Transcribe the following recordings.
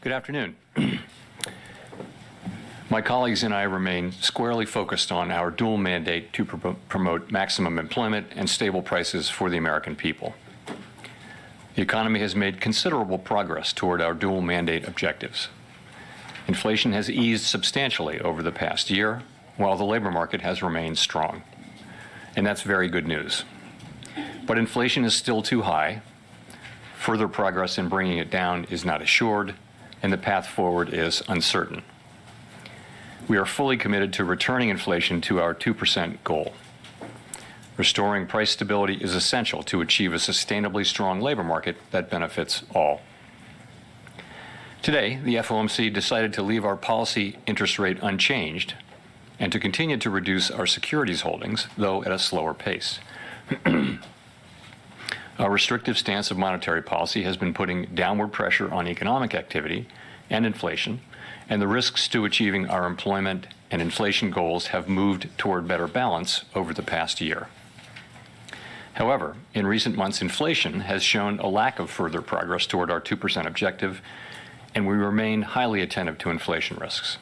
Good afternoon. My colleagues and I remain squarely focused on our dual mandate to promote maximum employment and stable prices for the American people. The economy has made considerable progress toward our dual mandate objectives. Inflation has eased substantially over the past year, while the labor market has remained strong. And that's very good news. But inflation is still too high. Further progress in bringing it down is not assured, and the path forward is uncertain. We are fully committed to returning inflation to our 2% goal. Restoring price stability is essential to achieve a sustainably strong labor market that benefits all. Today, the FOMC decided to leave our policy interest rate unchanged and to continue to reduce our securities holdings, though at a slower pace. Our restrictive stance of monetary policy has been putting downward pressure on economic activity and inflation, and the risks to achieving our employment and inflation goals have moved toward better balance over the past year. However, in recent months, inflation has shown a lack of further progress toward our 2% objective, and we remain highly attentive to inflation risks.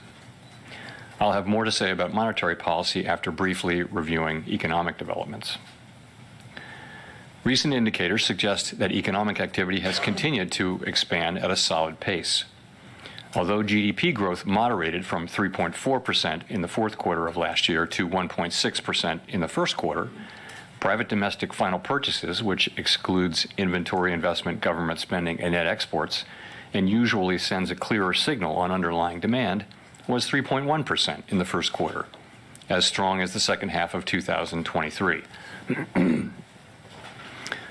I'll have more to say about monetary policy after briefly reviewing economic developments. Recent indicators suggest that economic activity has continued to expand at a solid pace. Although GDP growth moderated from 3.4% in the fourth quarter of last year to 1.6% in the first quarter, private domestic final purchases, which excludes inventory investment, government spending, and net exports, and usually sends a clearer signal on underlying demand, was 3.1% in the first quarter, as strong as the second half of 2023.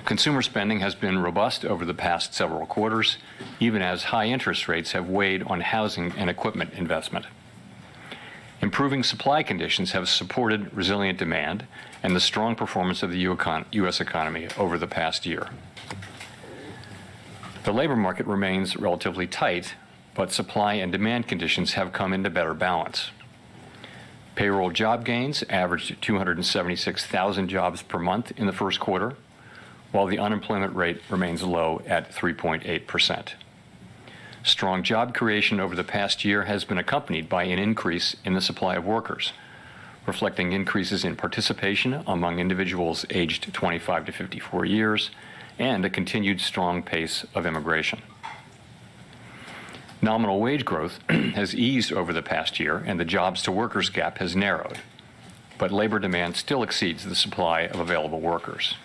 Consumer spending has been robust over the past several quarters, even as high interest rates have weighed on housing and equipment investment. Improving supply conditions have supported resilient demand and the strong performance of the U.S. economy over the past year. The labor market remains relatively tight, but supply and demand conditions have come into better balance. Payroll job gains averaged 276,000 jobs per month in the first quarter, while the unemployment rate remains low at 3.8%. Strong job creation over the past year has been accompanied by an increase in the supply of workers, reflecting increases in participation among individuals aged 25 to 54 years and a continued strong pace of immigration. Nominal wage growth has eased over the past year, and the jobs-to-workers gap has narrowed, but labor demand still exceeds the supply of available workers.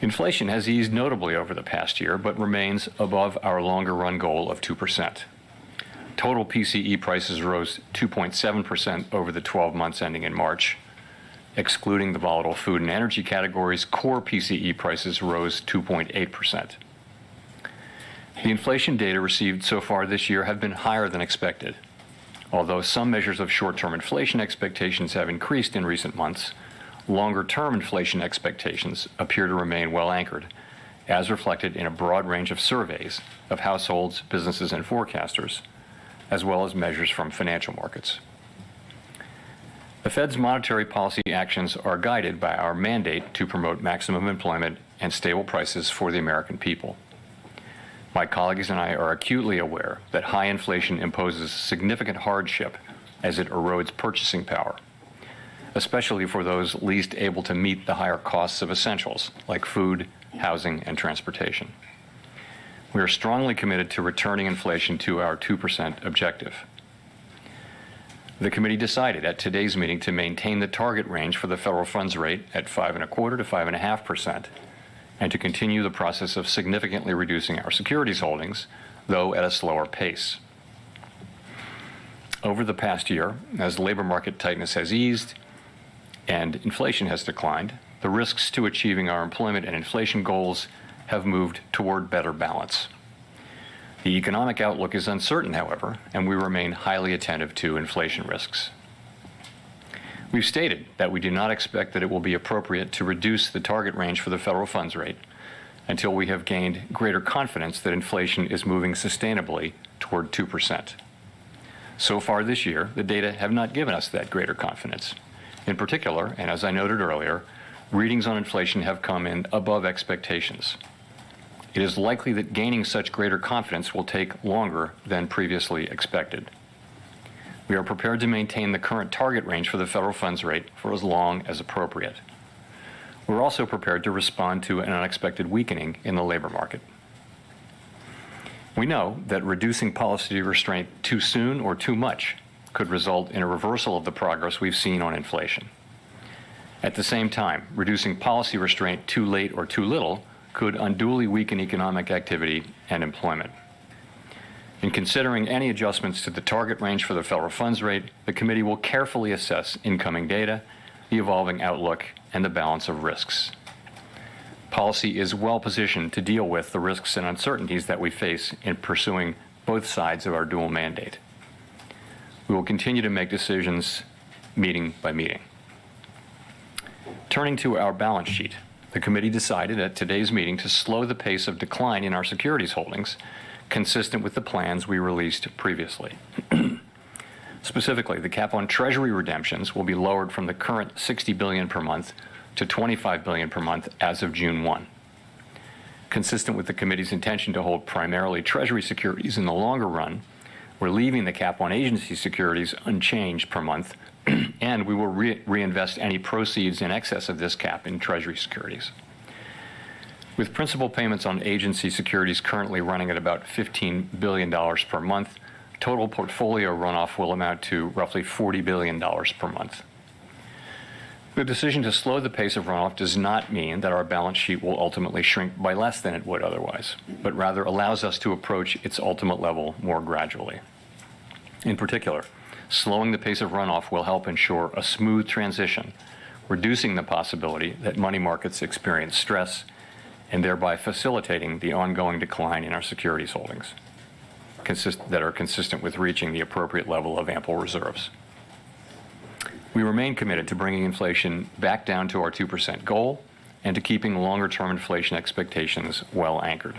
Inflation has eased notably over the past year, but remains above our longer-run goal of 2%. Total PCE prices rose 2.7% over the 12 months ending in March. Excluding the volatile food and energy categories, core PCE prices rose 2.8%. The inflation data received so far this year have been higher than expected. Although some measures of short-term inflation expectations have increased in recent months, longer-term inflation expectations appear to remain well anchored, as reflected in a broad range of surveys of households, businesses, and forecasters, as well as measures from financial markets. The Fed's monetary policy actions are guided by our mandate to promote maximum employment and stable prices for the American people. My colleagues and I are acutely aware that high inflation imposes significant hardship as it erodes purchasing power, especially for those least able to meet the higher costs of essentials like food, housing, and transportation. We are strongly committed to returning inflation to our 2% objective. The committee decided at today's meeting to maintain the target range for the federal funds rate at 5.25% to 5.5%, and to continue the process of significantly reducing our securities holdings, though at a slower pace. Over the past year, as labor market tightness has eased and inflation has declined, the risks to achieving our employment and inflation goals have moved toward better balance. The economic outlook is uncertain, however, and we remain highly attentive to inflation risks. We've stated that we do not expect that it will be appropriate to reduce the target range for the federal funds rate until we have gained greater confidence that inflation is moving sustainably toward 2%. So far this year, the data have not given us that greater confidence. In particular, and as I noted earlier, readings on inflation have come in above expectations. it is likely that gaining such greater confidence will take longer than previously expected. We are prepared to maintain the current target range for the federal funds rate for as long as appropriate. We're also prepared to respond to an unexpected weakening in the labor market. We know that reducing policy restraint too soon or too much could result in a reversal of the progress we've seen on inflation. At the same time, reducing policy restraint too late or too little could unduly weaken economic activity and employment. In considering any adjustments to the target range for the federal funds rate, the committee will carefully assess incoming data, the evolving outlook, and the balance of risks. Policy is well positioned to deal with the risks and uncertainties that we face in pursuing both sides of our dual mandate. We will continue to make decisions meeting by meeting. Turning to our balance sheet, the committee decided at today's meeting to slow the pace of decline in our securities holdings, consistent with the plans we released previously. Specifically, the cap on Treasury redemptions will be lowered from the current $60 billion per month to $25 billion per month as of June 1. Consistent with the committee's intention to hold primarily Treasury securities in the longer run, we're leaving the cap on agency securities unchanged per month, and we will reinvest any proceeds in excess of this cap in Treasury securities. With principal payments on agency securities currently running at about $15 billion per month, total portfolio runoff will amount to roughly $40 billion per month. The decision to slow the pace of runoff does not mean that our balance sheet will ultimately shrink by less than it would otherwise, but rather allows us to approach its ultimate level more gradually. In particular, slowing the pace of runoff will help ensure a smooth transition, reducing the possibility that money markets experience stress and thereby facilitating the ongoing decline in our securities holdings that are consistent with reaching the appropriate level of ample reserves. We remain committed to bringing inflation back down to our 2% goal and to keeping longer-term inflation expectations well anchored.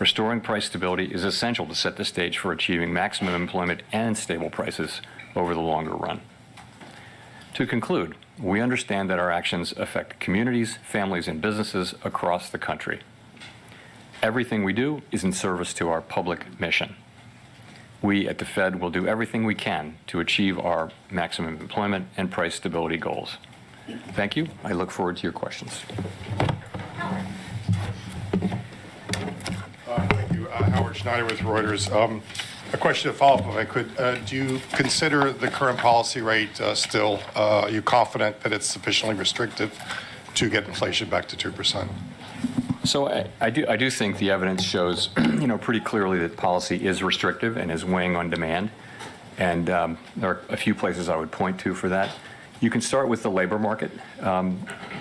Restoring price stability is essential to set the stage for achieving maximum employment and stable prices over the longer run. To conclude, we understand that our actions affect communities, families, and businesses across the country. Everything we do is in service to our public mission. We at the Fed will do everything we can to achieve our maximum employment and price stability goals. Thank you. I look forward to your questions. Thank you. Howard Schneider with Reuters. A question to follow up, if I could. Do you consider the current policy rate still, are you confident that it's sufficiently restrictive to get inflation back to 2%? So I do think the evidence shows, pretty clearly that policy is restrictive and is weighing on demand. And there are a few places I would point to for that. You can start with the labor market.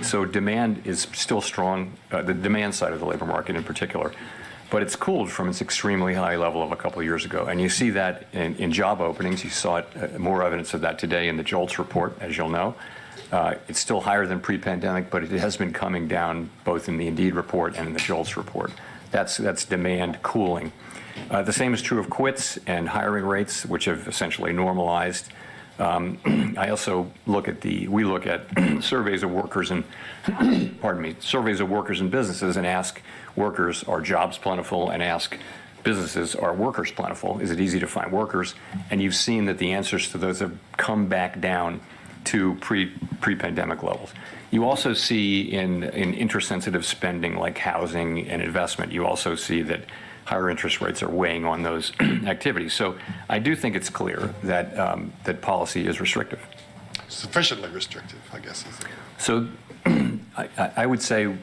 So demand is still strong, the demand side of the labor market in particular. But it's cooled from its extremely high level of a couple of years ago. And you see that in job openings. You saw it, more evidence of that today in the JOLTS report, as you'll know. It's still higher than pre-pandemic, but it has been coming down both in the Indeed report and in the JOLTS report. That's demand cooling. The same is true of quits and hiring rates, which have essentially normalized. I also we look at surveys of workers and, surveys of workers and businesses and ask workers, are jobs plentiful, and ask businesses, are workers plentiful? Is it easy to find workers? And you've seen that the answers to those have come back down to pre-pandemic levels. You also see in interest-sensitive spending like housing and investment, you also see that higher interest rates are weighing on those activities. So I do think it's clear that that policy is restrictive. Sufficiently restrictive, I guess. So I would say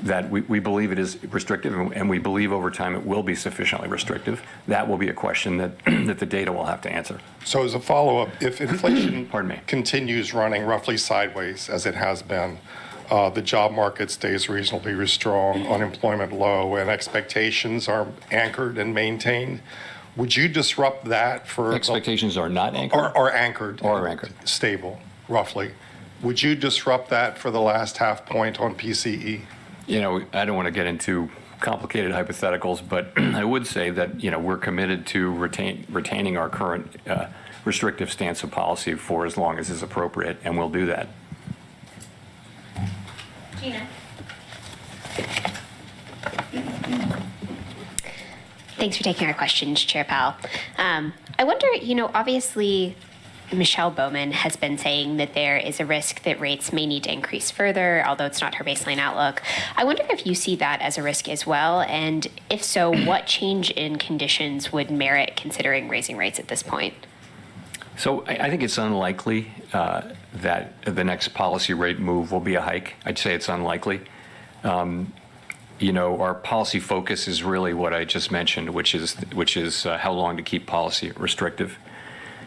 that we believe it is restrictive, and we believe over time it will be sufficiently restrictive. That will be a question that that the data will have to answer. So as a follow-up, if inflation Pardon me. continues running roughly sideways as it has been, the job market stays reasonably strong, unemployment low, and expectations are anchored and maintained, would you disrupt that for... Expectations are not anchored? Are anchored. Or anchored. Stable, roughly. Would you disrupt that for the last half point on PCE? I don't want to get into complicated hypotheticals, but I would say that, we're committed to retaining our current restrictive stance of policy for as long as is appropriate, and we'll do that. Gina. Thanks for taking our questions, Chair Powell. I wonder, obviously, Michelle Bowman has been saying that there is a risk that rates may need to increase further, although it's not her baseline outlook. I wonder if you see that as a risk as well, and if so, what change in conditions would merit considering raising rates at this point? So I think it's unlikely that the next policy rate move will be a hike. I'd say it's unlikely. Our policy focus is really what I just mentioned, which is how long to keep policy restrictive.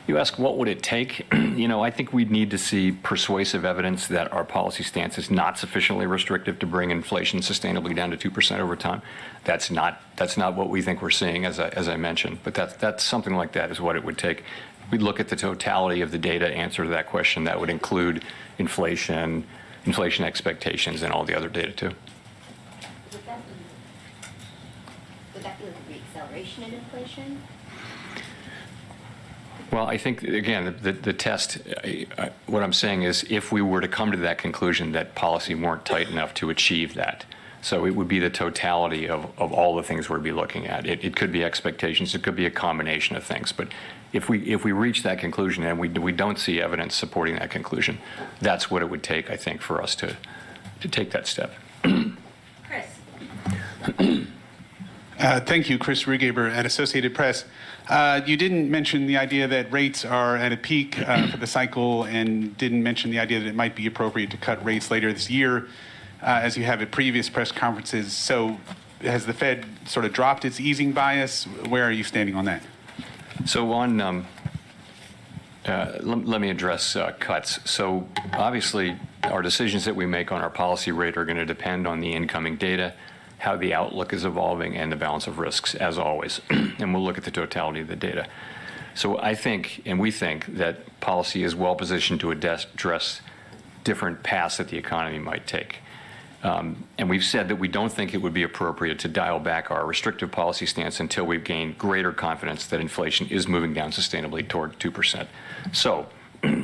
You ask, what would it take? I think we'd need to see persuasive evidence that our policy stance is not sufficiently restrictive to bring inflation sustainably down to 2% over time. That's not what we think we're seeing, as I mentioned. But that's something like that is what it would take. We'd look at the totality of the data to answer that question. That would include inflation expectations, and all the other data too. Would that be like a reacceleration in inflation? Well, I think, again, the test, what I'm saying is if we were to come to that conclusion that policy weren't tight enough to achieve that, so it would be the totality of all the things we'd be looking at. It could be expectations, it could be a combination of things, but if we reach that conclusion and we don't see evidence supporting that conclusion, that's what it would take, I think, for us to take that step. Chris. Thank you, Chris Rugaber at Associated Press. You didn't mention the idea that rates are at a peak for the cycle, and didn't mention the idea that it might be appropriate to cut rates later this year, as you have at previous press conferences. So has the Fed sort of dropped its easing bias? Where are you standing on that? So let me address cuts. So obviously, our decisions that we make on our policy rate are going to depend on the incoming data, how the outlook is evolving, and the balance of risks, as always. And we'll look at the totality of the data. So I think, and we think, that policy is well positioned to address different paths that the economy might take. And we've said that we don't think it would be appropriate to dial back our restrictive policy stance until we've gained greater confidence that inflation is moving down sustainably toward 2%. So,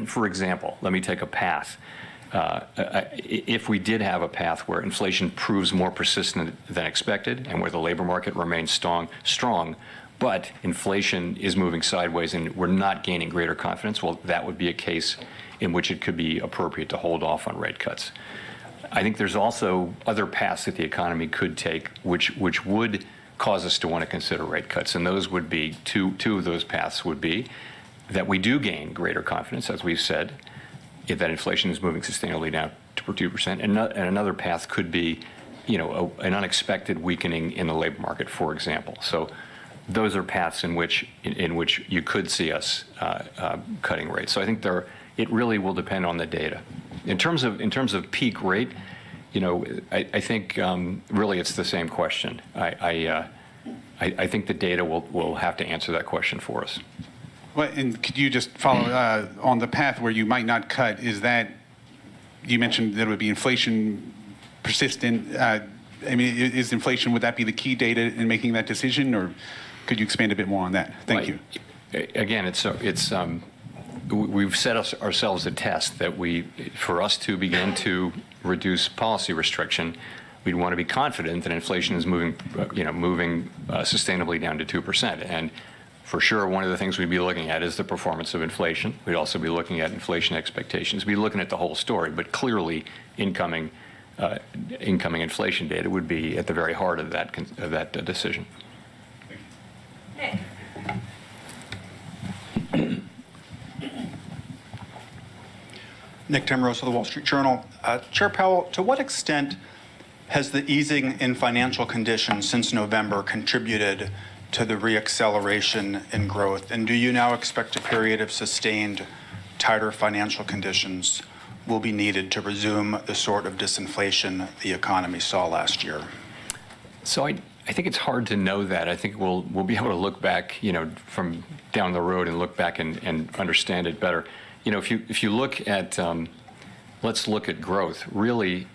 for example, let me take a path. If we did have a path where inflation proves more persistent than expected and where the labor market remains strong, but inflation is moving sideways and we're not gaining greater confidence, well, that would be a case in which it could be appropriate to hold off on rate cuts. I think there's also other paths that the economy could take which would cause us to want to consider rate cuts, and those would be, two of those paths would be that we do gain greater confidence, as we've said, that inflation is moving sustainably down to 2%, and another path could be, an unexpected weakening in the labor market, for example. So those are paths in which you could see us cutting rates. So I think it really will depend on the data. In terms of peak rate, I think really it's the same question. I think the data will have to answer that question for us. Well, and could you just follow on the path where you might not cut? Is that, you mentioned that it would be inflation persistent. Is inflation, would that be the key data in making that decision, or could you expand a bit more on that? Thank you. Again, we've set ourselves a test that for us to begin to reduce policy restriction, we'd want to be confident that inflation is moving sustainably down to 2%. And for sure, one of the things we'd be looking at is the performance of inflation. We'd also be looking at inflation expectations. We'd be looking at the whole story, but clearly incoming inflation data would be at the very heart of that decision. Nick. Nick Timrose of the Wall Street Journal. Chair Powell, to what extent has the easing in financial conditions since November contributed to the reacceleration in growth? And do you now expect a period of sustained tighter financial conditions will be needed to resume the sort of disinflation the economy saw last year? So I think it's hard to know that. I think we'll be able to look back, from down the road and look back and understand it better. If you look at, let's look at growth. Really,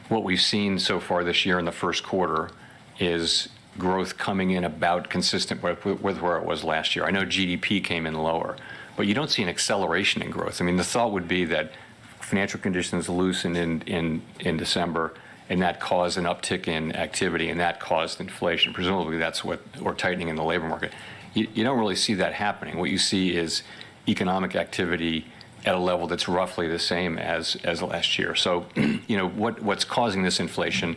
what we've seen so far this year in the first quarter is growth coming in about consistent with where it was last year. I know GDP came in lower, but you don't see an acceleration in growth. I mean, the thought would be that financial conditions loosened in December, and that caused an uptick in activity, and that caused inflation. Presumably that's what, or tightening in the labor market. You don't really see that happening. What you see is economic activity at a level that's roughly the same as last year. So, what's causing this inflation,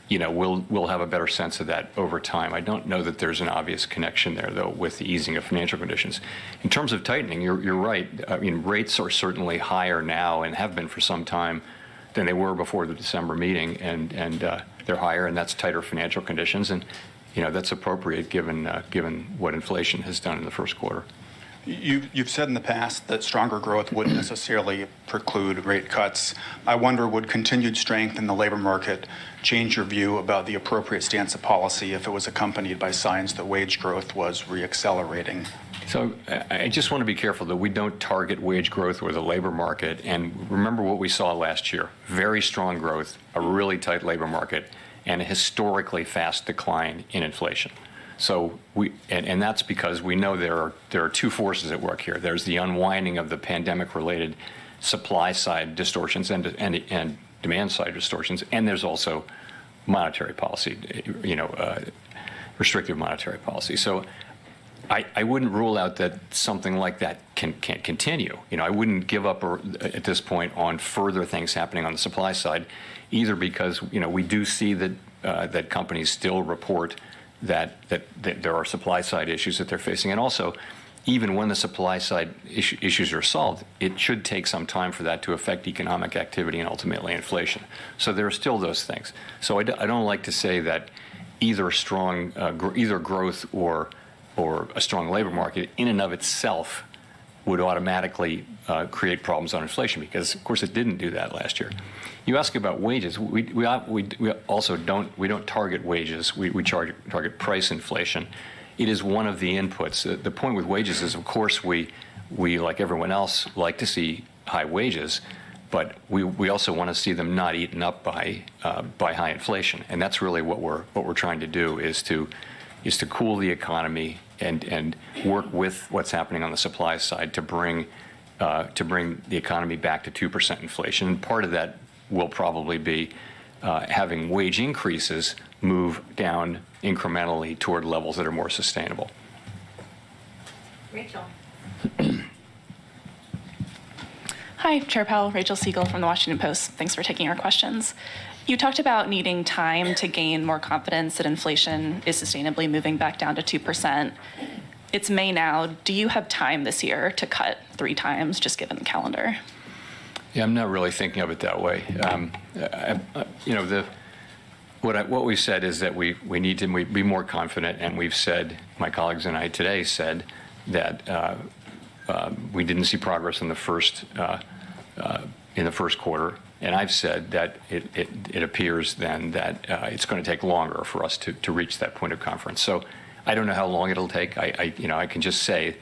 we'll have a better sense of that over time. I don't know that there's an obvious connection there, though, with the easing of financial conditions. In terms of tightening, you're right. I mean, rates are certainly higher now and have been for some time than they were before the December meeting, and they're higher, and that's tighter financial conditions, and that's appropriate given what inflation has done in the first quarter. You've said in the past that stronger growth wouldn't necessarily preclude rate cuts. I wonder, would continued strength in the labor market change your view about the appropriate stance of policy if it was accompanied by signs that wage growth was reaccelerating? So I just want to be careful that we don't target wage growth or the labor market. And remember what we saw last year: very strong growth, a really tight labor market, and a historically fast decline in inflation. So and that's because we know there are two forces at work here. There's the unwinding of the pandemic-related supply side distortions and demand side distortions, and there's also monetary policy, restrictive monetary policy. So I wouldn't rule out that something like that can't continue. I wouldn't give up at this point on further things happening on the supply side, either because we do see that companies still report that there are supply side issues that they're facing, and also, even when the supply side issues are solved, it should take some time for that to affect economic activity and ultimately inflation. So there are still those things. So I don't like to say that either growth or a strong labor market in and of itself would automatically create problems on inflation, because of course it didn't do that last year. You ask about wages. We also don't target wages. We target price inflation. It is one of the inputs. The point with wages is, of course, we like everyone else like to see high wages, but we also want to see them not eaten up by high inflation. And that's really what we're trying to do, is to cool the economy and work with what's happening on the supply side to bring the economy back to 2% inflation. And part of that will probably be having wage increases move down incrementally toward levels that are more sustainable. Rachel. Hi, Chair Powell, Rachel Siegel from the Washington Post. Thanks for taking our questions. You talked about needing time to gain more confidence that inflation is sustainably moving back down to 2%. It's May now. Do you have time this year to cut 3 times, just given the calendar? Yeah, I'm not really thinking of it that way. What we said is that we need to be more confident, and we've said, my colleagues and I today said, that we didn't see progress in the first quarter, and I've said that it appears then that it's going to take longer for us to reach that point of confidence. So I don't know how long it'll take. I can just say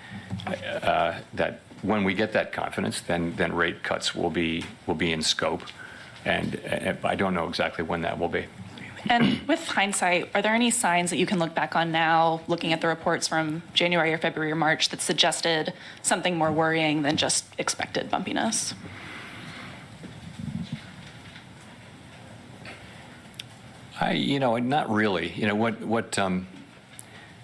that when we get that confidence, then rate cuts will be in scope, and I don't know exactly when that will be. And with hindsight, are there any signs that you can look back on now, looking at the reports from January or February or March, that suggested something more worrying than just expected bumpiness? Not really.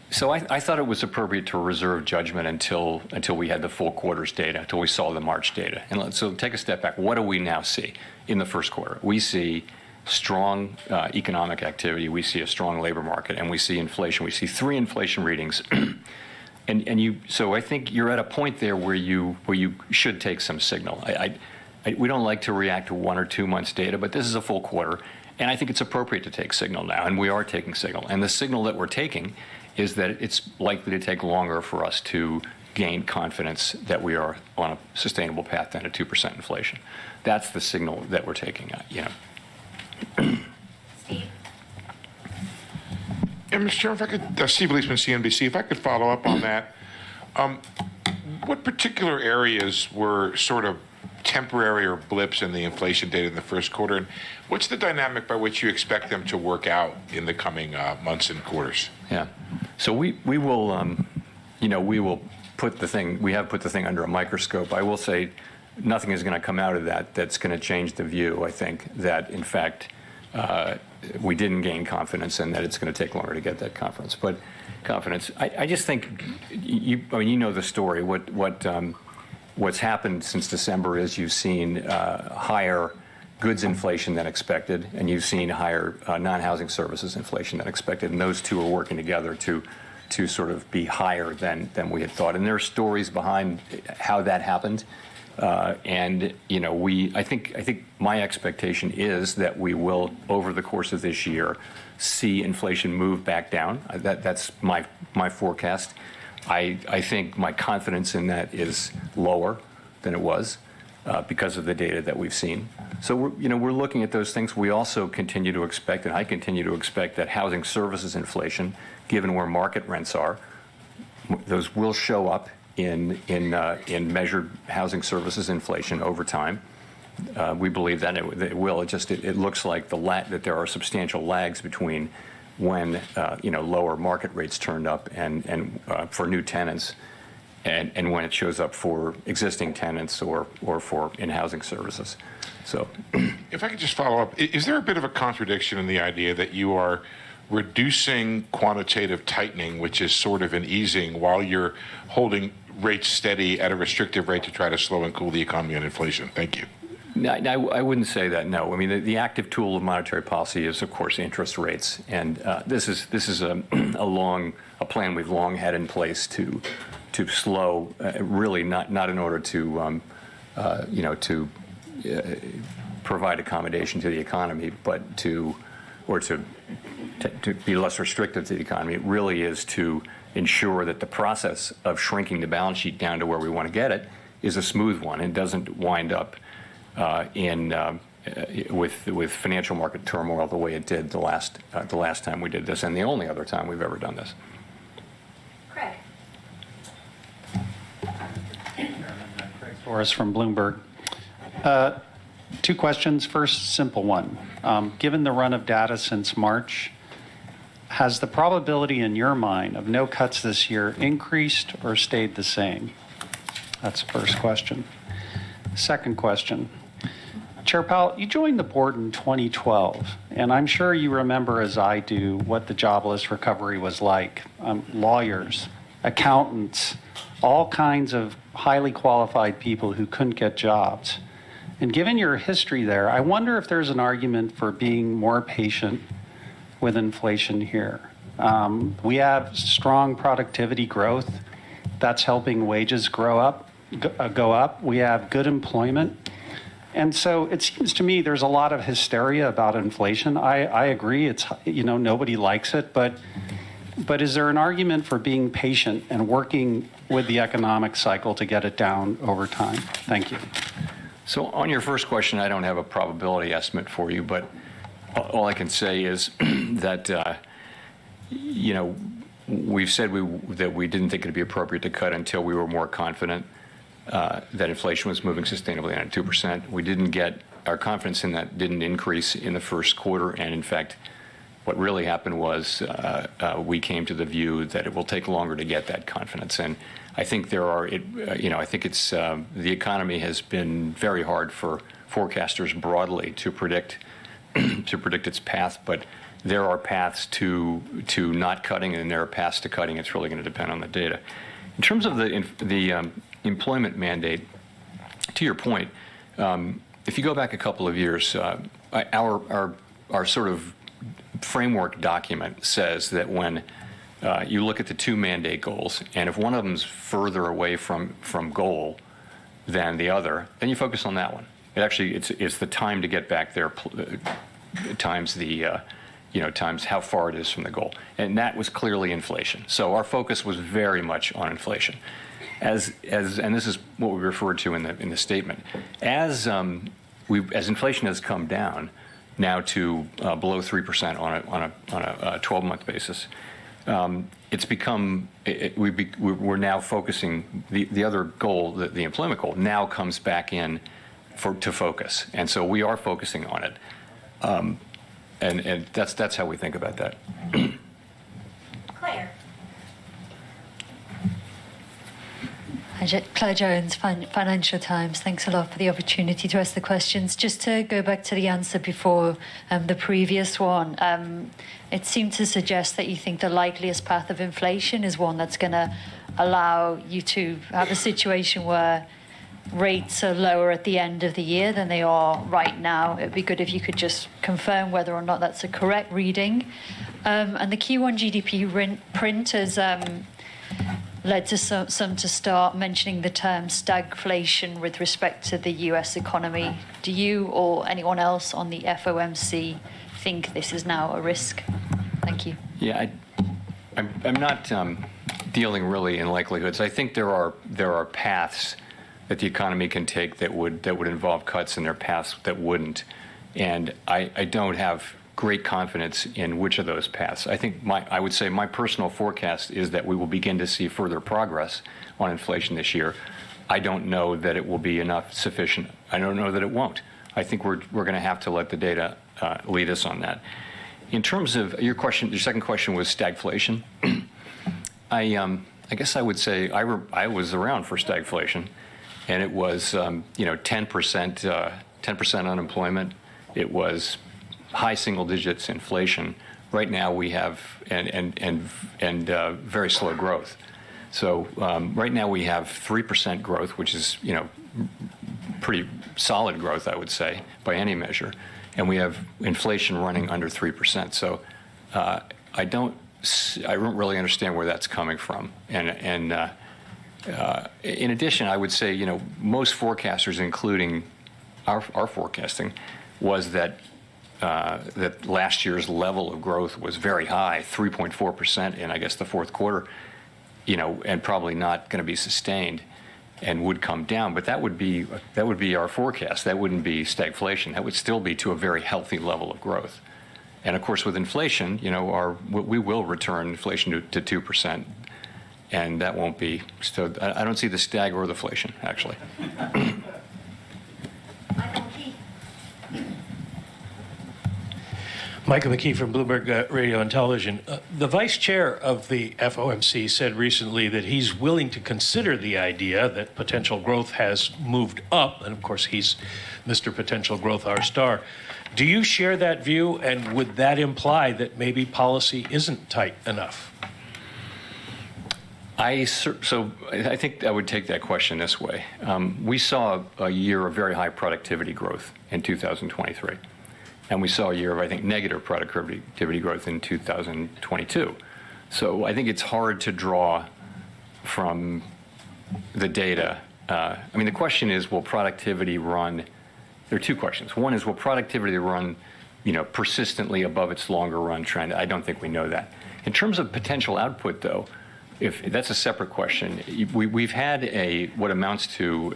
So I thought it was appropriate to reserve judgment until we had the full quarter's data, until we saw the March data. And so take a step back. What do we now see in the first quarter? We see strong economic activity. We see a strong labor market, and we see inflation. We see 3 inflation readings. So I think you're at a point there where you should take some signal. We don't like to react to 1 or 2 months' data, but this is a full quarter, and I think it's appropriate to take signal now, and we are taking signal. And the signal that we're taking is that it's likely to take longer for us to gain confidence that we are on a sustainable path down to 2% inflation. That's the signal that we're taking. Steve. Yeah, Mr. Chairman, if I could, Steve Leisman, CNBC, if I could follow up on that. What particular areas were sort of temporary or blips in the inflation data in the first quarter, and what's the dynamic by which you expect them to work out in the coming months and quarters? Yeah. So we will, we will put the thing under a microscope. I will say nothing is going to come out of that that's going to change the view. I think that, in fact, we didn't gain confidence and that it's going to take longer to get that confidence. But confidence, I just think, I mean, you know the story. What's happened since December is you've seen higher goods inflation than expected, and you've seen higher non-housing services inflation than expected, and those two are working together to sort of be higher than we had thought. And there are stories behind how that happened. And I think my expectation is that we will, over the course of this year, see inflation move back down. That's my forecast. I think my confidence in that is lower than it was because of the data that we've seen. So we're looking at those things. We also continue to expect, and I continue to expect, that housing services inflation, given where market rents are, those will show up in measured housing services inflation over time. We believe that it will. It looks like that there are substantial lags between when lower market rates turned up and for new tenants, and when it shows up for existing tenants or for in housing services. So, if I could just follow up, is there a bit of a contradiction in the idea that you are reducing quantitative tightening, which is sort of an easing, while you're holding rates steady at a restrictive rate to try to slow and cool the economy and inflation? Thank you. I wouldn't say that, no. I mean, the active tool of monetary policy is, of course, interest rates. And this is a plan we've long had in place to slow, really not in order to provide accommodation to the economy, but to be less restrictive to the economy. It really is to ensure that the process of shrinking the balance sheet down to where we want to get it is a smooth one and doesn't wind up with financial market turmoil the way it did the last time we did this, and the only other time we've ever done this. Craig. Craig Forrest from Bloomberg. Two questions. First, simple one. Given the run of data since March, has the probability in your mind of no cuts this year increased or stayed the same? That's the first question. Second question. Chair Powell, you joined the board in 2012, and I'm sure you remember, as I do, what the jobless recovery was like. Lawyers, accountants, all kinds of highly qualified people who couldn't get jobs. And given your history there, I wonder if there's an argument for being more patient with inflation here. We have strong productivity growth that's helping wages go up. We have good employment. And so it seems to me there's a lot of hysteria about inflation. I agree, it's, nobody likes it, but is there an argument for being patient and working with the economic cycle to get it down over time? Thank you. So on your first question, I don't have a probability estimate for you, but all I can say is that, we've said that we didn't think it would be appropriate to cut until we were more confident that inflation was moving sustainably on 2%. Our confidence in that didn't increase in the first quarter, and in fact, what really happened was we came to the view that it will take longer to get that confidence. And I think the economy has been very hard for forecasters broadly to predict its path, but there are paths to not cutting, and there are paths to cutting. It's really going to depend on the data. In terms of the employment mandate, to your point, if you go back a couple of years, our sort of framework document says that when you look at the two mandate goals, and if one of them's further away from goal than the other, then you focus on that one. It's the time to get back there times times how far it is from the goal, and that was clearly inflation. So our focus was very much on inflation, and this is what we referred to in the statement. As inflation has come down now to below 3% on a 12-month basis, it's become we're now focusing the other goal, the employment goal, now comes back in to focus, and so we are focusing on it, and that's how we think about that. Claire. Claire Jones, Financial Times. Thanks a lot for the opportunity to ask the questions. Just to go back to the answer before the previous one, it seemed to suggest that you think the likeliest path of inflation is one that's going to allow you to have a situation where rates are lower at the end of the year than they are right now. It'd be good if you could just confirm whether or not that's a correct reading. And the Q1 GDP print has led to some to start mentioning the term stagflation with respect to the US economy. Do you or anyone else on the FOMC think this is now a risk? Thank you. Yeah, I'm not dealing really in likelihoods. I think there are paths that the economy can take that would involve cuts, and there are paths that wouldn't. And I don't have great confidence in which of those paths. I think I would say my personal forecast is that we will begin to see further progress on inflation this year. I don't know that it will be sufficient. I don't know that it won't. I think we're going to have to let the data lead us on that. In terms of your question, your second question was stagflation. I guess I would say I was around for stagflation, and it was 10% unemployment. It was high single digits inflation. Right now we have and very slow growth. So right now we have 3% growth, which is pretty solid growth, I would say, by any measure, and we have inflation running under 3%. So I don't really understand where that's coming from. And in addition, I would say most forecasters, including our forecasting, was that last year's level of growth was very high, 3.4% in, I guess, the fourth quarter, and probably not going to be sustained and would come down. But that would be our forecast. That wouldn't be stagflation. That would still be to a very healthy level of growth. And of course, with inflation, we will return inflation to 2%, and that won't be. So I don't see the stag or the inflation, actually. Michael McKee from Bloomberg Radio and Television. The vice chair of the FOMC said recently that he's willing to consider the idea that potential growth has moved up, and of course he's Mr. Potential Growth, our star. Do you share that view, and would that imply that maybe policy isn't tight enough? So I think I would take that question this way. We saw a year of very high productivity growth in 2023. And we saw a year of, I think, negative productivity growth in 2022. So I think it's hard to draw from the data. The question is, will productivity run? There are two questions. One is, will productivity run, persistently above its longer run trend? I don't think we know that. In terms of potential output, though, if that's a separate question. We've had what amounts to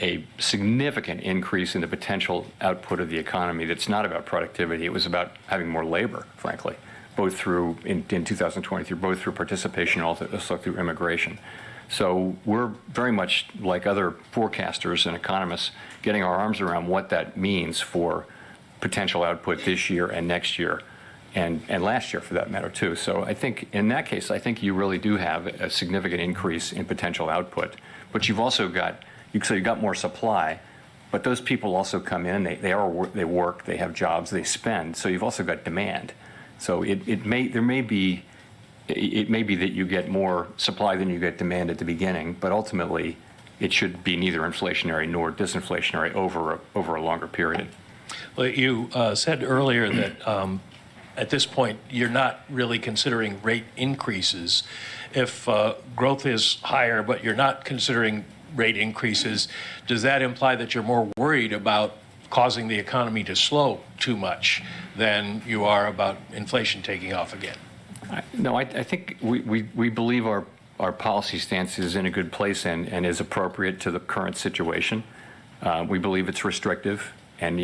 a significant increase in the potential output of the economy that's not about productivity. It was about having more labor, frankly, both through, in 2023, both through participation and also through immigration. So we're very much like other forecasters and economists getting our arms around what that means for potential output this year and next year and last year, for that matter, too. So I think in that case, I think you really do have a significant increase in potential output. But you've also got you've got more supply, but those people also come in, they work, they have jobs, they spend. So you've also got demand. So it may be that you get more supply than you get demand at the beginning, but ultimately it should be neither inflationary nor disinflationary over a longer period. Well, you said earlier that at this point you're not really considering rate increases. If growth is higher, but you're not considering rate increases, does that imply that you're more worried about causing the economy to slow too much than you are about inflation taking off again? No, I think we believe our policy stance is in a good place and is appropriate to the current situation. We believe it's restrictive, and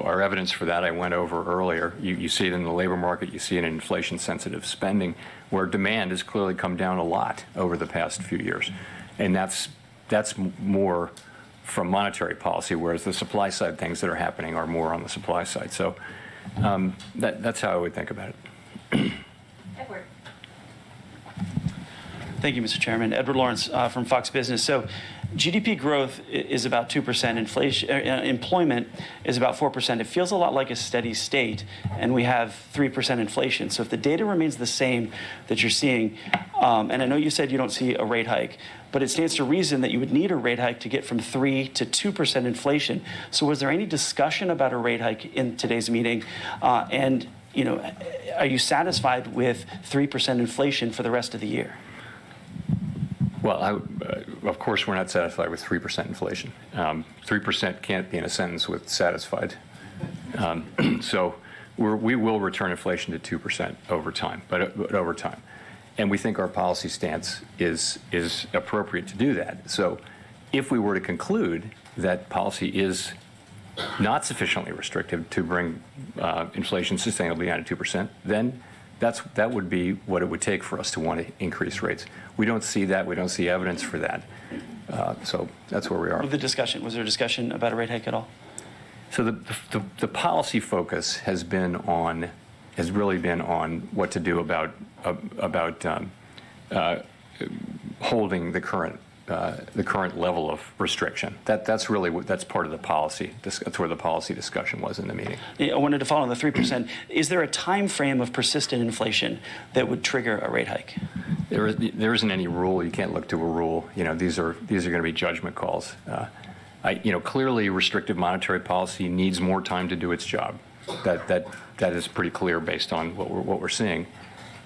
our evidence for that I went over earlier. You see it in the labor market, you see it in inflation-sensitive spending, where demand has clearly come down a lot over the past few years, and that's more from monetary policy, whereas the supply side things that are happening are more on the supply side. So that's how I would think about it. Edward. Thank you, Mr. Chairman. Edward Lawrence from Fox Business. So GDP growth is about 2%. Inflation, employment is about 4%. It feels a lot like a steady state, and we have 3% inflation. So if the data remains the same that you're seeing, and I know you said you don't see a rate hike, but it stands to reason that you would need a rate hike to get from 3 to 2% inflation. So was there any discussion about a rate hike in today's meeting? And are you satisfied with 3% inflation for the rest of the year? Well, of course, we're not satisfied with 3% inflation. 3% can't be in a sentence with satisfied. So we will return inflation to 2% over time, but over time. And we think our policy stance is appropriate to do that. So if we were to conclude that policy is not sufficiently restrictive to bring inflation sustainably down to 2%, then that would be what it would take for us to want to increase rates. We don't see that. We don't see evidence for that. So that's where we are. Was there a discussion about a rate hike at all? So the policy focus has really been on what to do about holding the current level of restriction. That's part of the policy. That's where the policy discussion was in the meeting. I wanted to follow on the 3%. Is there a time frame of persistent inflation that would trigger a rate hike? There isn't any rule. You can't look to a rule. These are going to be judgment calls. Clearly, restrictive monetary policy needs more time to do its job. That is pretty clear based on what we're seeing.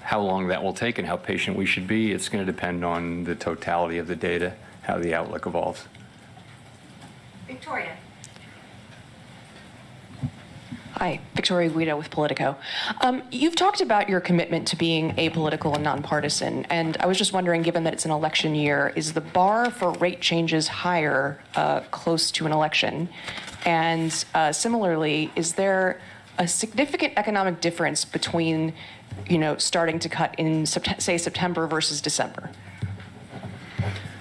How long that will take and how patient we should be, it's going to depend on the totality of the data, how the outlook evolves. Victoria. Hi, Victoria Guido with Politico. You've talked about your commitment to being apolitical and nonpartisan, and I was just wondering, given that it's an election year, is the bar for rate changes higher close to an election? And similarly, is there a significant economic difference between starting to cut in, say, September versus December?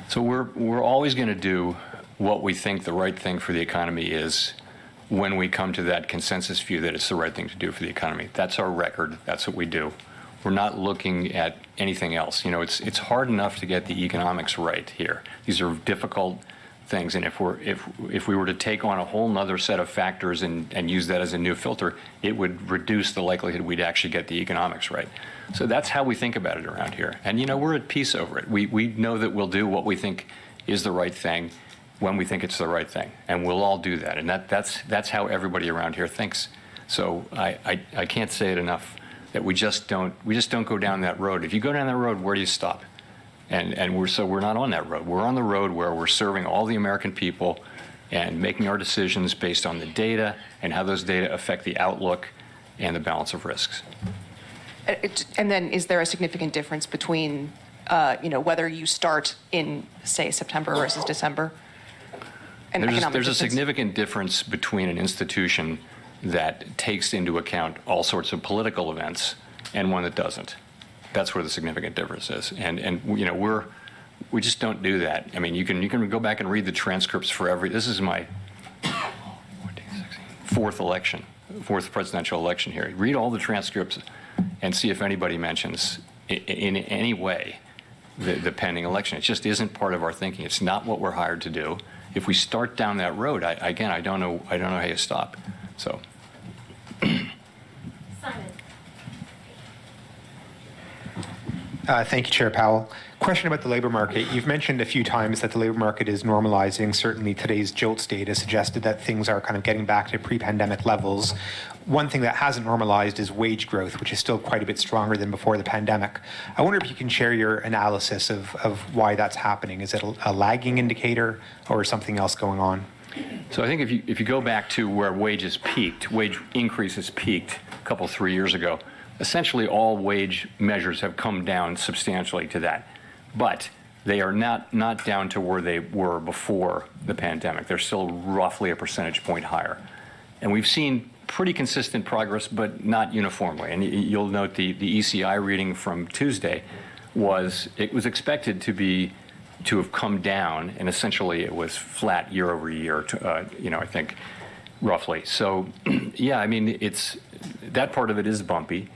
So we're always going to do what we think the right thing for the economy is when we come to that consensus view that it's the right thing to do for the economy. That's our record. That's what we do. We're not looking at anything else. It's hard enough to get the economics right here. These are difficult things, and if we were to take on a whole nother set of factors and use that as a new filter, it would reduce the likelihood we'd actually get the economics right. So that's how we think about it around here. And we're at peace over it. We know that we'll do what we think is the right thing when we think it's the right thing, and we'll all do that. And that's how everybody around here thinks. So I can't say it enough that we just don't go down that road. If you go down that road, where do you stop? And we're not on that road. We're on the road where we're serving all the American people and making our decisions based on the data and how those data affect the outlook and the balance of risks. And then is there a significant difference between, whether you start in, say, September versus December? There's a significant difference between an institution that takes into account all sorts of political events and one that doesn't. That's where the significant difference is, and we just don't do that. I mean, you can go back and read the transcripts for every. This is my fourth presidential election here. Read all the transcripts and see if anybody mentions in any way the pending election. It just isn't part of our thinking. It's not what we're hired to do. If we start down that road, I don't know how you stop. So. Simon. Thank you, Chair Powell. Question about the labor market. You've mentioned a few times that the labor market is normalizing. Certainly today's JOLTS data suggested that things are kind of getting back to pre-pandemic levels. One thing that hasn't normalized is wage growth, which is still quite a bit stronger than before the pandemic. I wonder if you can share your analysis of why that's happening. Is it a lagging indicator or something else going on? So I think if you go back to where wage increases peaked a couple, 3 years ago, essentially all wage measures have come down substantially to that. But they are not down to where they were before the pandemic. They're still roughly a percentage point higher. And we've seen pretty consistent progress, but not uniformly. And you'll note the ECI reading from Tuesday was expected to have come down, and essentially it was flat year over year, I think, roughly. So, yeah, I mean, that part of it is bumpy.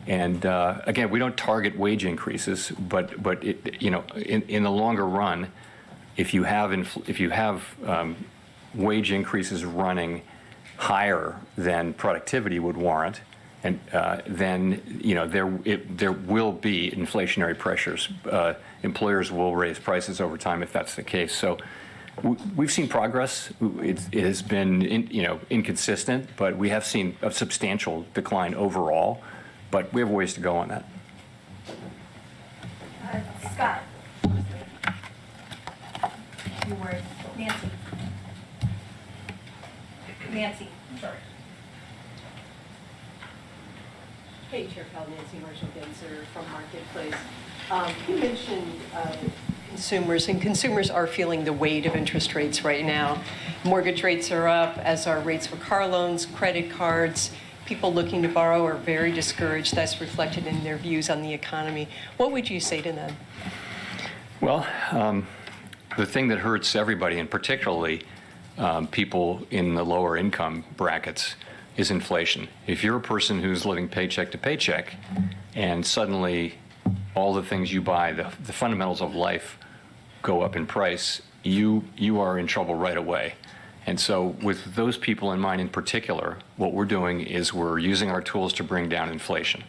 And again, we don't target wage increases, but it, in the longer run, if you have wage increases running higher than productivity would warrant, and then there will be inflationary pressures. Employers will raise prices over time if that's the case. So we've seen progress. It has been inconsistent, but we have seen a substantial decline overall. But we have ways to go on that. Scott. You were Nancy. Nancy, sorry. Hey, Chair Powell, Nancy Marshall-Genzer from Marketplace. You mentioned consumers, and consumers are feeling the weight of interest rates right now. Mortgage rates are up, as are rates for car loans, credit cards. People looking to borrow are very discouraged. That's reflected in their views on the economy. What would you say to them? Well, the thing that hurts everybody, and particularly people in the lower income brackets, is inflation. If you're a person who's living paycheck to paycheck and suddenly all the things you buy, the fundamentals of life go up in price, you are in trouble right away. And so with those people in mind in particular, what we're doing is we're using our tools to bring down inflation.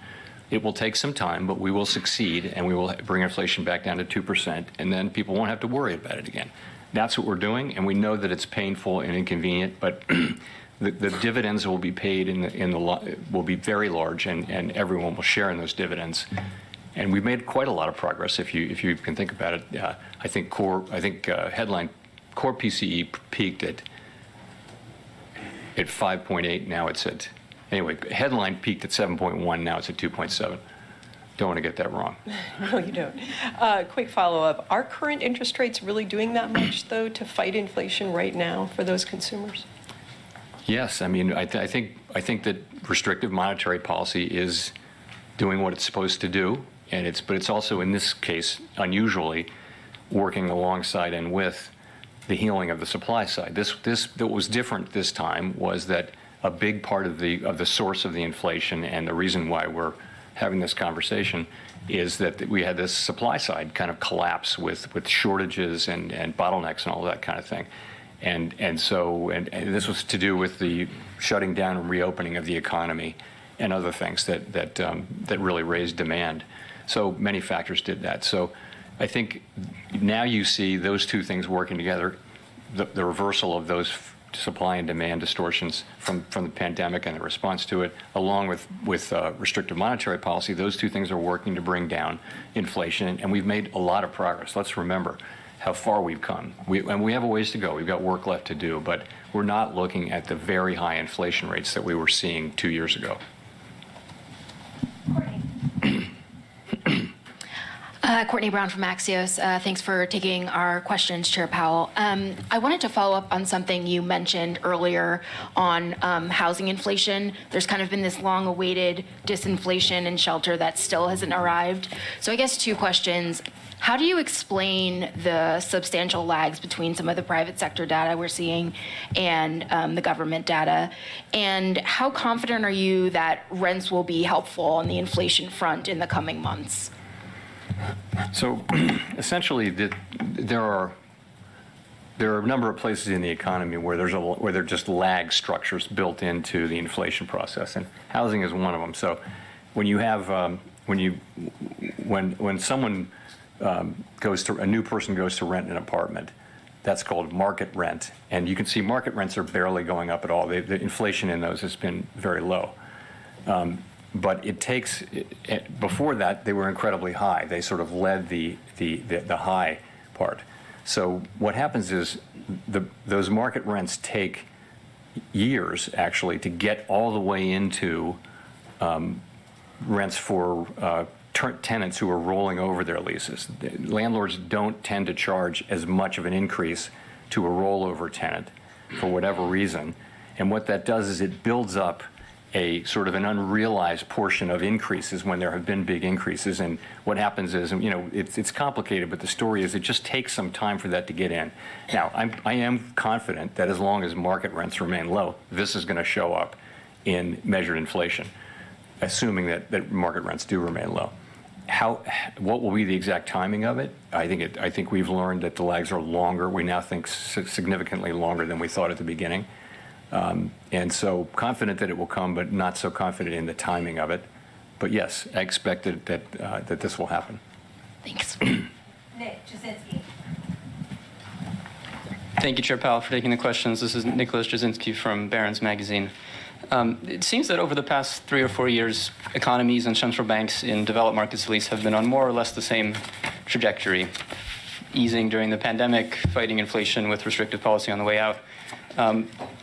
It will take some time, but we will succeed, and we will bring inflation back down to 2%, and then people won't have to worry about it again. That's what we're doing, and we know that it's painful and inconvenient, but the dividends will be paid will be very large, and everyone will share in those dividends. And we've made quite a lot of progress if you can think about it. I think headline core PCE peaked at 5.8. Now it's headline peaked at 7.1. Now it's at 2.7. Don't want to get that wrong. No, you don't. Quick follow-up. Are current interest rates really doing that much, though, to fight inflation right now for those consumers? Yes, I mean, I think that restrictive monetary policy is doing what it's supposed to do, but it's also in this case unusually working alongside and with the healing of the supply side. That was different this time was that a big part of the source of the inflation and the reason why we're having this conversation is that we had this supply side kind of collapse with shortages and bottlenecks and all that kind of thing. And this was to do with the shutting down and reopening of the economy and other things that really raised demand. So many factors did that. So I think now you see those two things working together, the reversal of those supply and demand distortions from the pandemic and the response to it, along with restrictive monetary policy. Those two things are working to bring down inflation, and we've made a lot of progress. Let's remember how far we've come. And we have a ways to go. We've got work left to do, but we're not looking at the very high inflation rates that we were seeing 2 years ago. Courtney Brown from Axios. Thanks for taking our questions, Chair Powell. I wanted to follow up on something you mentioned earlier on housing inflation. There's kind of been this long-awaited disinflation in shelter that still hasn't arrived. So I guess two questions. How do you explain the substantial lags between some of the private sector data we're seeing and the government data? And how confident are you that rents will be helpful on the inflation front in the coming months? So essentially, there are a number of places in the economy where there are just lag structures built into the inflation process, and housing is one of them. So when you have when someone a new person goes to rent an apartment, that's called market rent, and you can see market rents are barely going up at all. The inflation in those has been very low. But it takes, before that, they were incredibly high. They sort of led the high part. So what happens is those market rents take years, actually, to get all the way into rents for tenants who are rolling over their leases. Landlords don't tend to charge as much of an increase to a rollover tenant for whatever reason. And what that does is it builds up a sort of an unrealized portion of increases when there have been big increases. And what happens is, it's complicated, but the story is it just takes some time for that to get in. Now, I am confident that as long as market rents remain low, this is going to show up in measured inflation. assuming that market rents do remain low. What will be the exact timing of it? I think we've learned that the lags are longer. We now think significantly longer than we thought at the beginning. And so confident that it will come, but not so confident in the timing of it. But yes, I expect that this will happen. Thanks. Nick Jasinski. Thank you, Chair Powell, for taking the questions. This is Nicholas Jasinski from Barron's Magazine. It seems that over the past 3 or 4 years, economies and central banks in developed markets at least have been on more or less the same trajectory, easing during the pandemic, fighting inflation with restrictive policy on the way out.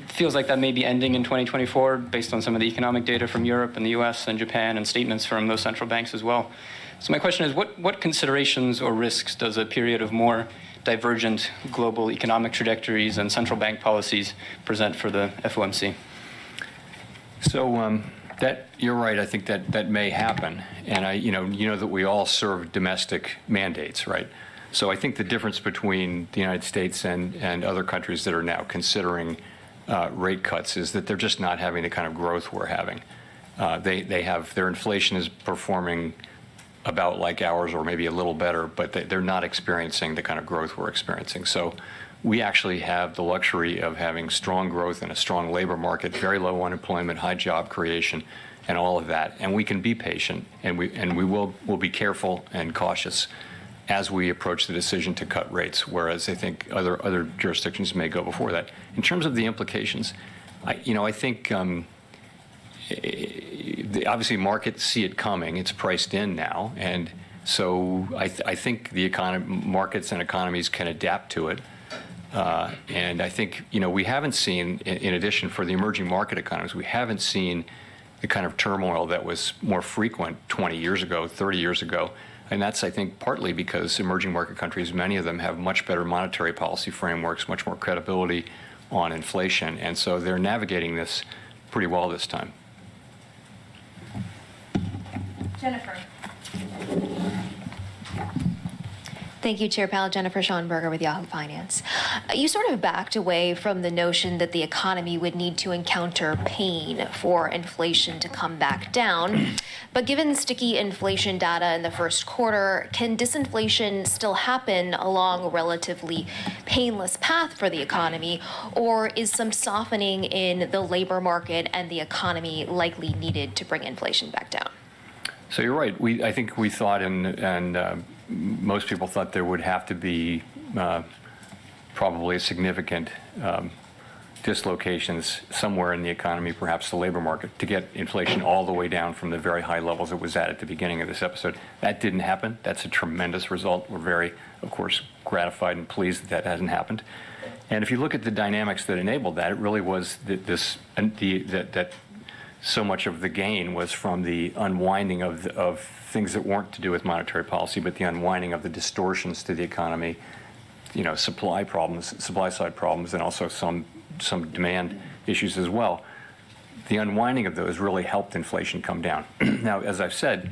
Feels like that may be ending in 2024 based on some of the economic data from Europe and the US and Japan and statements from those central banks as well. So my question is, what considerations or risks does a period of more divergent global economic trajectories and central bank policies present for the FOMC? So you're right. I think that may happen, and you know that we all serve domestic mandates, right? So I think the difference between the United States and other countries that are now considering rate cuts is that they're just not having the kind of growth we're having. Their inflation is performing about like ours or maybe a little better, but they're not experiencing the kind of growth we're experiencing. So we actually have the luxury of having strong growth and a strong labor market, very low unemployment, high job creation, and all of that. And we can be patient, and we'll be careful and cautious as we approach the decision to cut rates, whereas I think other jurisdictions may go before that. In terms of the implications, I think obviously markets see it coming. It's priced in now, and so I think the markets and economies can adapt to it. And I think we haven't seen, in addition for the emerging market economies, we haven't seen the kind of turmoil that was more frequent 20 years ago, 30 years ago. And that's, I think, partly because emerging market countries, many of them have much better monetary policy frameworks, much more credibility on inflation. And so they're navigating this pretty well this time. Jennifer. Thank you, Chair Powell. Jennifer Schonberger with Yahoo Finance. You sort of backed away from the notion that the economy would need to encounter pain for inflation to come back down. But given sticky inflation data in the first quarter, can disinflation still happen along a relatively painless path for the economy, or is some softening in the labor market and the economy likely needed to bring inflation back down? So you're right. I think we thought, and most people thought there would have to be probably a significant dislocations somewhere in the economy, perhaps the labor market, to get inflation all the way down from the very high levels it was at the beginning of this episode. That didn't happen. That's a tremendous result. We're very, of course, gratified and pleased that hasn't happened. And if you look at the dynamics that enabled that, it really was that so much of the gain was from the unwinding of things that weren't to do with monetary policy, but the unwinding of the distortions to the economy, supply side problems, and also some demand issues as well. The unwinding of those really helped inflation come down. Now, as I've said,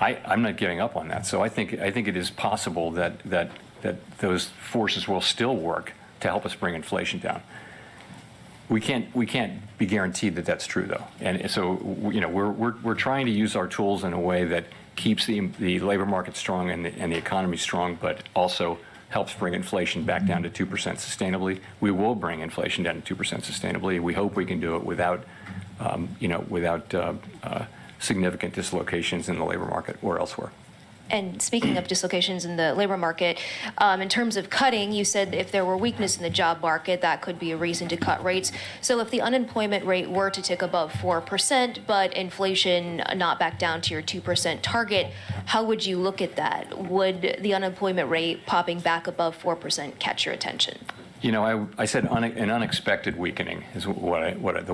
I'm not giving up on that. So I think it is possible that those forces will still work to help us bring inflation down. We can't be guaranteed that that's true, though. And so we're trying to use our tools in a way that keeps the labor market strong and the economy strong, but also helps bring inflation back down to 2% sustainably. We will bring inflation down to 2% sustainably. We hope we can do it without significant dislocations in the labor market or elsewhere. And speaking of dislocations in the labor market, in terms of cutting, you said if there were weakness in the job market, that could be a reason to cut rates. So if the unemployment rate were to tick above 4%, but inflation not back down to your 2% target, how would you look at that? Would the unemployment rate popping back above 4% catch your attention? I said an unexpected weakening is the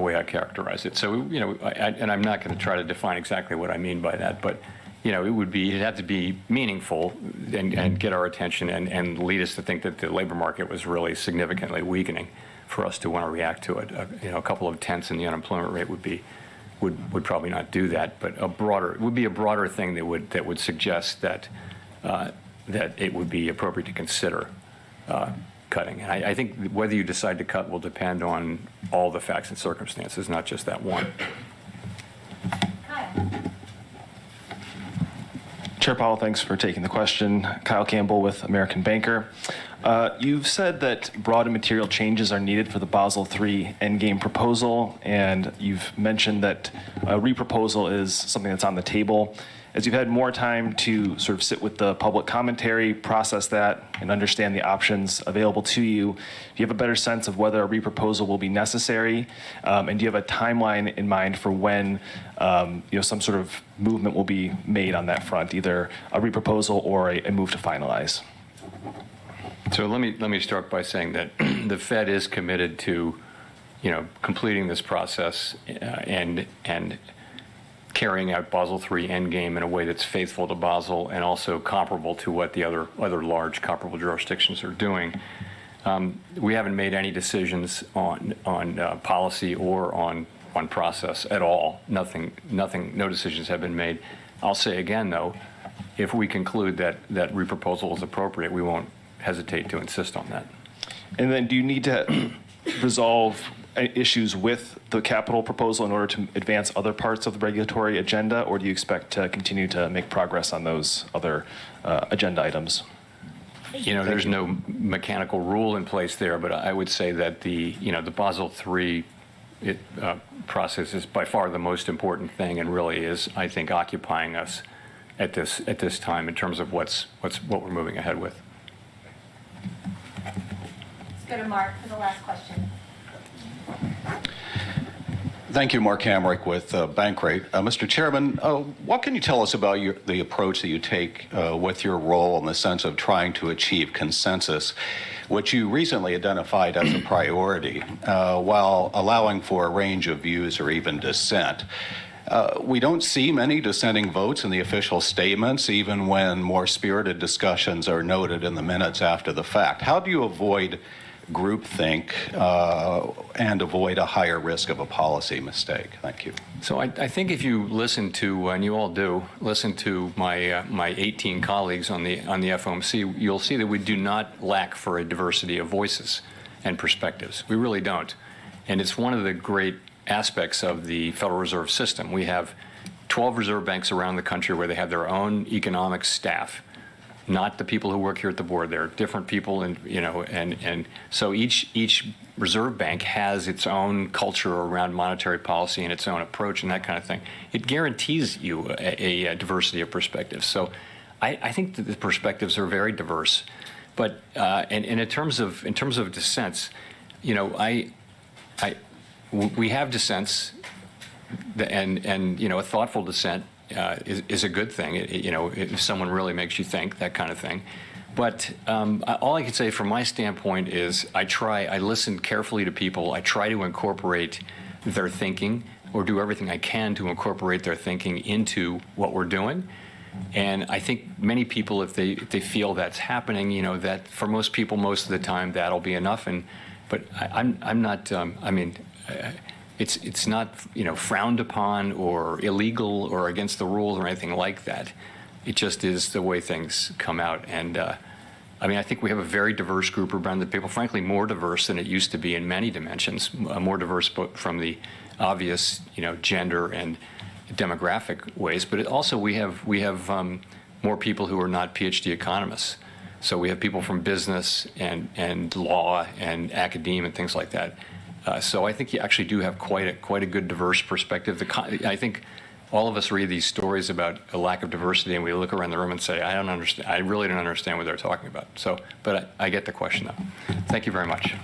way I characterize it. So, and I'm not going to try to define exactly what I mean by that, but it'd have to be meaningful and get our attention and lead us to think that the labor market was really significantly weakening for us to want to react to it. A couple of tenths in the unemployment rate would probably not do that, but it would be a broader thing that would suggest that it would be appropriate to consider cutting. And I think whether you decide to cut will depend on all the facts and circumstances, not just that one. Kyle. Chair Powell, thanks for taking the question. Kyle Campbell with American Banker. You've said that broad and material changes are needed for the Basel III endgame proposal, and you've mentioned that a reproposal is something that's on the table. As you've had more time to sort of sit with the public commentary, process that, and understand the options available to you, do you have a better sense of whether a reproposal will be necessary? And do you have a timeline in mind for when some sort of movement will be made on that front, either a reproposal or a move to finalize? So let me start by saying that the Fed is committed to, completing this process and carrying out Basel III endgame in a way that's faithful to Basel and also comparable to what the other large comparable jurisdictions are doing. We haven't made any decisions on policy or on process at all. Nothing. No decisions have been made. I'll say again, though, if we conclude that reproposal is appropriate, we won't hesitate to insist on that. And then do you need to resolve issues with the capital proposal in order to advance other parts of the regulatory agenda, or do you expect to continue to make progress on those other agenda items? There's no mechanical rule in place there, but I would say that the Basel III process is by far the most important thing, and really is, I think, occupying us at this time in terms of what we're moving ahead with. Let's go to Mark for the last question. Thank you, Mark Hamrick with Bankrate. Mr. Chairman, what can you tell us about the approach that you take with your role in the sense of trying to achieve consensus, which you recently identified as a priority, while allowing for a range of views or even dissent? We don't see many dissenting votes in the official statements, even when more spirited discussions are noted in the minutes after the fact. How do you avoid groupthink and avoid a higher risk of a policy mistake? Thank you. So I think if you listen to, and you all do, listen to my 18 colleagues on the FOMC, you'll see that we do not lack for a diversity of voices and perspectives. We really don't. And it's one of the great aspects of the Federal Reserve System. We have 12 reserve banks around the country where they have their own economic staff, not the people who work here at the board. They're different people, and so each reserve bank has its own culture around monetary policy and its own approach and that kind of thing. It guarantees you a diversity of perspectives. So I think that the perspectives are very diverse. But and in terms of dissents, we have dissents, and a thoughtful dissent is a good thing. If someone really makes you think, that kind of thing. But all I can say from my standpoint is I listen carefully to people. I try to incorporate their thinking, or do everything I can to incorporate their thinking into what we're doing. And I think many people, if they feel that's happening, that for most people, most of the time, that'll be enough. But I'm not. It's not frowned upon or illegal or against the rules or anything like that. It just is the way things come out. And I think we have a very diverse group around the people, frankly, more diverse than it used to be in many dimensions, more diverse from the obvious, gender and demographic ways. But also we have more people who are not PhD economists. So we have people from business and law and academia and things like that. So I think you actually do have quite a good diverse perspective. I think all of us read these stories about a lack of diversity, and we look around the room and say, I don't understand. I really don't understand what they're talking about. So, but I get the question, though. Thank you very much.